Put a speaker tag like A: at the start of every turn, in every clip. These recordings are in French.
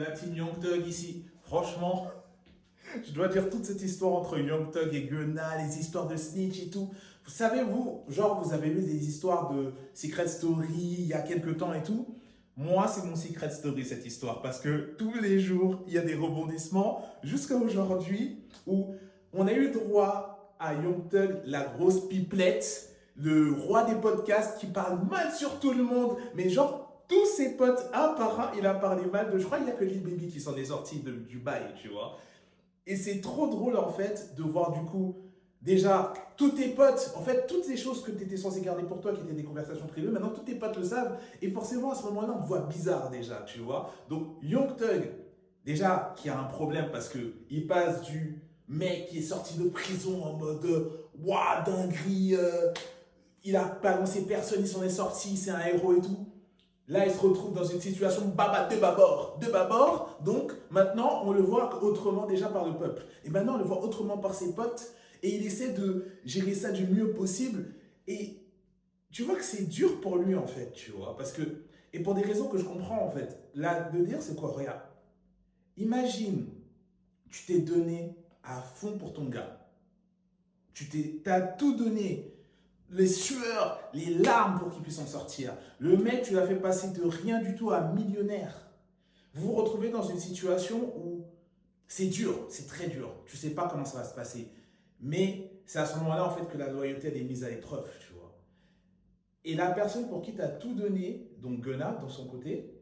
A: la team Young Thug ici. Franchement, je dois dire toute cette histoire entre Young Thug et Gunna, les histoires de snitch et tout. Vous savez, vous, genre, vous avez lu des histoires de Secret Story il y a quelques temps et tout. Moi, c'est mon Secret Story, cette histoire, parce que tous les jours, il y a des rebondissements jusqu'à aujourd'hui où on a eu droit à Young Thug, la grosse pipelette, le roi des podcasts qui parle mal sur tout le monde, mais genre, tous ses potes, un par un, il a parlé mal de. Je crois qu'il n'y a que Lil Baby qui s'en est sorti du bail, tu vois. Et c'est trop drôle en fait de voir du coup, déjà, tous tes potes, en fait, toutes les choses que tu étais censé garder pour toi, qui étaient des conversations privées, maintenant tous tes potes le savent. Et forcément, à ce moment-là, on te voit bizarre déjà, tu vois. Donc, Young Thug, déjà, qui a un problème parce qu'il passe du mec qui est sorti de prison en mode waouh, dinguerie, il a balancé personne, il s'en est sorti, c'est un héros et tout. Là, il se retrouve dans une situation baba de babord. De babord, donc maintenant, on le voit autrement déjà par le peuple. Et maintenant, on le voit autrement par ses potes. Et il essaie de gérer ça du mieux possible. Et tu vois que c'est dur pour lui, en fait, tu vois. Parce que, et pour des raisons que je comprends, en fait. Là, de dire, c'est quoi? Regarde. Imagine, tu t'es donné à fond pour ton gars. T'as tout donné, les sueurs, les larmes pour qu'il puisse en sortir. Le mec, tu l'as fait passer de rien du tout à millionnaire. Vous vous retrouvez dans une situation où c'est dur, c'est très dur. Tu sais pas comment ça va se passer. Mais c'est à ce moment-là, en fait, que la loyauté elle est mise à l'épreuve, tu vois. Et la personne pour qui tu as tout donné, donc Gunna, dans son côté,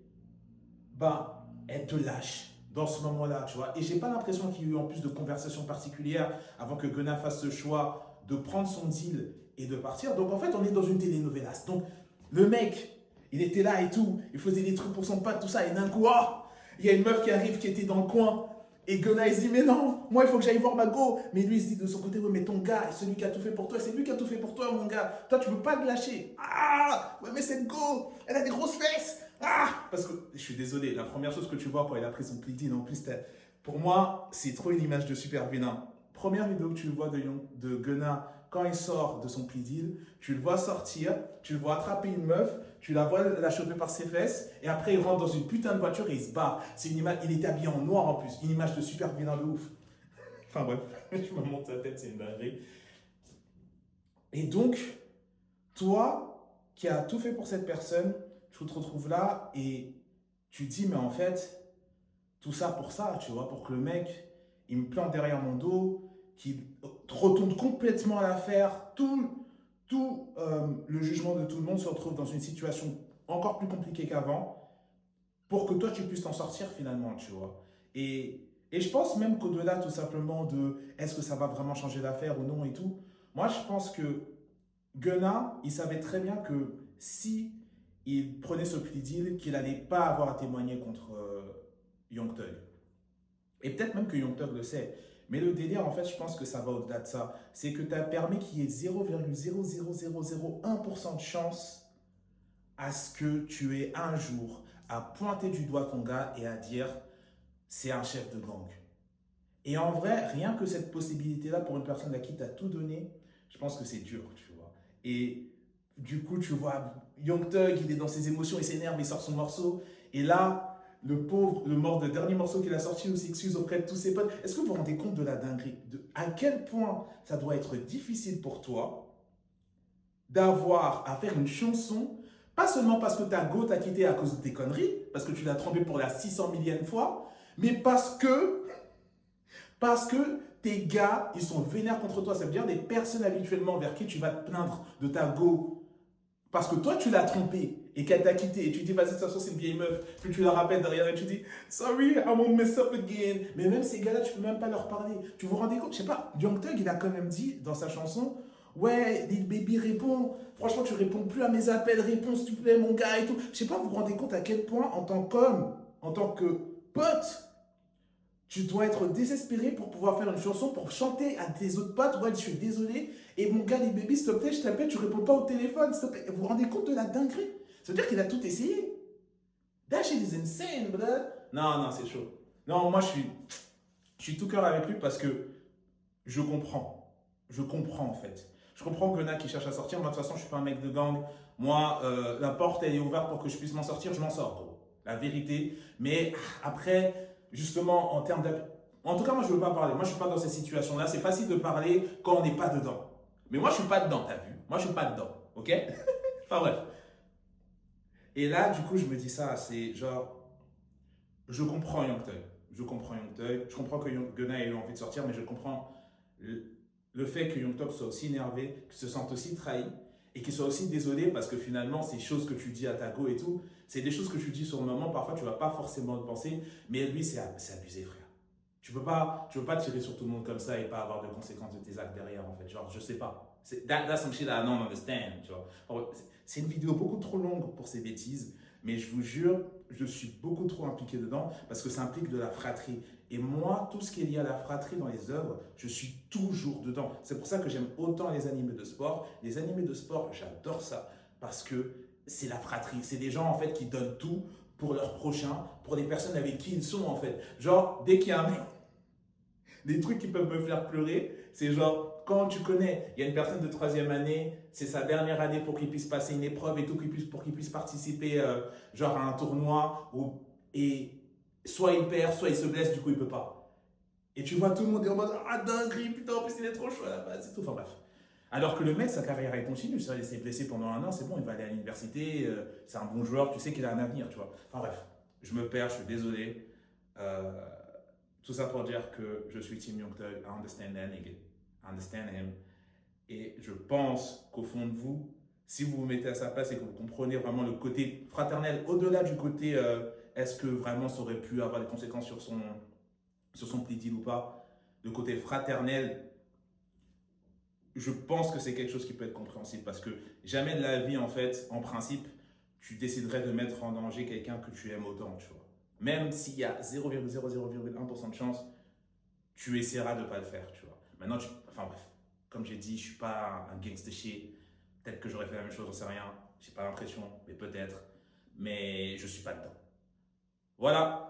A: ben, elle te lâche dans ce moment-là, tu vois. Et j'ai pas l'impression qu'il y ait eu en plus de conversations particulières avant que Gunna fasse ce choix de prendre son deal et de partir. Donc en fait, on est dans une telenovelas. Donc le mec, il était là et tout, il faisait des trucs pour son pote, tout ça, et d'un coup, oh, il y a une meuf qui arrive qui était dans le coin. Et Gunna, il se dit, mais non, moi, il faut que j'aille voir ma go. Mais lui, il se dit de son côté, oui, mais ton gars, celui qui a tout fait pour toi, c'est lui qui a tout fait pour toi, mon gars. Toi, tu peux pas le lâcher. Ah, ouais, mais cette go, elle a des grosses fesses. Ah, parce que, je suis désolé, la première chose que tu vois quand il a pris son plea deal, en plus, pour moi, c'est trop une image de super vilain. Première vidéo que tu vois de Gunna quand il sort de son plea deal, tu le vois sortir, tu le vois attraper une meuf, tu la vois la choper par ses fesses, et après il rentre dans une putain de voiture et il se barre. C'est une image, il était habillé en noir en plus, une image de super vilain de ouf. Enfin bref, je me monte la tête, c'est une dinguerie. Et donc, toi, qui as tout fait pour cette personne, tu te retrouves là et tu te dis, mais en fait, tout ça pour ça, tu vois, pour que le mec, il me plante derrière mon dos, qu'il retourne complètement l'affaire, tout le jugement de tout le monde se retrouve dans une situation encore plus compliquée qu'avant, pour que toi, tu puisses t'en sortir finalement, tu vois. Et je pense même qu'au-delà tout simplement de est-ce que ça va vraiment changer l'affaire ou non et tout, moi, je pense que Gunna, il savait très bien que si il prenait ce plea deal, qu'il n'allait pas avoir à témoigner contre Young Thug. Et peut-être même que Young Thug le sait. Mais le délire, en fait, je pense que ça va au-delà de ça. C'est que tu as permis qu'il y ait 0,00001% de chance à ce que tu aies un jour à pointer du doigt ton gars et à dire c'est un chef de gang. Et en vrai, rien que cette possibilité-là pour une personne à qui tu as tout donné, je pense que c'est dur, tu vois. Et du coup, tu vois, Young Thug, il est dans ses émotions, il s'énerve, il sort son morceau. Et là, le pauvre, le dernier morceau qu'il a sorti, où il s'excuse auprès de tous ses potes. Est-ce que vous vous rendez compte de la dinguerie, à quel point ça doit être difficile pour toi d'avoir à faire une chanson, pas seulement parce que ta go t'a quitté à cause de tes conneries, parce que tu l'as trompé pour la 600 millième fois, mais parce que tes gars, ils sont vénères contre toi. Ça veut dire des personnes habituellement vers qui tu vas te plaindre de ta go. Parce que toi, tu l'as trompée et qu'elle t'a quitté. Et tu dis, vas-y, de toute façon, c'est une vieille meuf. Puis tu la rappelles derrière et tu dis, sorry, I won't mess up again. Mais même ces gars-là, tu peux même pas leur parler. Tu vous rendez compte? Je sais pas, Young Thug, il a quand même dit dans sa chanson, ouais, Lil Baby répond. Franchement, tu réponds plus à mes appels. Réponds, s'il te plaît, mon gars et tout. Je sais pas, vous vous rendez compte à quel point, en tant qu'homme, en tant que pote, tu dois être désespéré pour pouvoir faire une chanson, pour chanter à tes autres potes. Ouais, je suis désolé. Et mon gars, les bébés, s'il te plaît, je t'appelle, tu réponds pas au téléphone, s'il te plaît. Vous vous rendez compte de la dinguerie? Ça veut dire qu'il a tout essayé. That shit is insane, bro. Non, non, c'est chaud. Non, moi, je suis tout cœur avec lui parce que je comprends. Je comprends, en fait. Je comprends que Gunna qui cherche à sortir. Moi, de toute façon, je suis pas un mec de gang. Moi, la porte, elle est ouverte pour que je puisse m'en sortir. Je m'en sors, gros. la vérité. Mais après, justement, en termes en tout cas, moi, je ne veux pas parler. Moi, je ne suis pas dans cette situation-là. C'est facile de parler quand on n'est pas dedans. Mais moi, je ne suis pas dedans, t'as vu? Moi, je ne suis pas dedans, ok? Enfin bref. Et là, du coup, je me dis ça, c'est genre, je comprends Young Thug. Je comprends Young Thug. Je comprends que Gunna ait eu envie de sortir, mais je comprends le fait que Young Thug soit aussi énervé, qu'il se sente aussi trahi et qu'il soit aussi désolé parce que finalement, ces choses que tu dis à ta go et tout, c'est des choses que tu dis sur le moment. Parfois, tu ne vas pas forcément le penser, mais lui, c'est abusé, frère. Tu peux pas tirer sur tout le monde comme ça et pas avoir de conséquences de tes actes derrière, en fait. Genre, je sais pas. That's some shit I don't understand, tu vois. C'est une vidéo beaucoup trop longue pour ces bêtises, mais je vous jure, je suis beaucoup trop impliqué dedans parce que ça implique de la fratrie. Et moi, tout ce qui est lié à la fratrie dans les œuvres, je suis toujours dedans. C'est pour ça que j'aime autant les animés de sport. Les animés de sport, j'adore ça parce que c'est la fratrie. C'est des gens, en fait, qui donnent tout pour leurs prochains, pour les personnes avec qui ils sont, en fait. Genre, dès qu'il y a un mec, des trucs qui peuvent me faire pleurer, c'est genre, quand tu connais, il y a une personne de troisième année, c'est sa dernière année pour qu'il puisse passer une épreuve et tout, pour qu'il puisse participer genre à un tournoi, et soit il perd, soit il se blesse, du coup il peut pas. Et tu vois tout le monde est en mode, ah dinguerie, putain, en plus il est trop chaud là-bas, c'est tout, enfin bref. Alors que le mec, sa carrière elle continue, ça, il s'est blessé pendant un an, c'est bon, il va aller à l'université, c'est un bon joueur, tu sais qu'il a un avenir, tu vois. Enfin bref, je me perds, je suis désolé. Euh, tout ça pour dire que je suis Team Young Thug, I understand that nigga, I understand him. Et je pense qu'au fond de vous, si vous vous mettez à sa place et que vous comprenez vraiment le côté fraternel, au-delà du côté est-ce que vraiment ça aurait pu avoir des conséquences sur son plea deal ou pas, le côté fraternel, je pense que c'est quelque chose qui peut être compréhensible parce que jamais de la vie, en fait, en principe, tu déciderais de mettre en danger quelqu'un que tu aimes autant, tu vois. Même s'il y a 0,0001% de chance, tu essaieras de ne pas le faire, tu vois. Maintenant, enfin bref, comme j'ai dit, je ne suis pas un gangster shit. Peut-être que j'aurais fait la même chose, j'en sais rien. J'ai pas l'impression, mais peut-être. Mais je ne suis pas dedans. Voilà.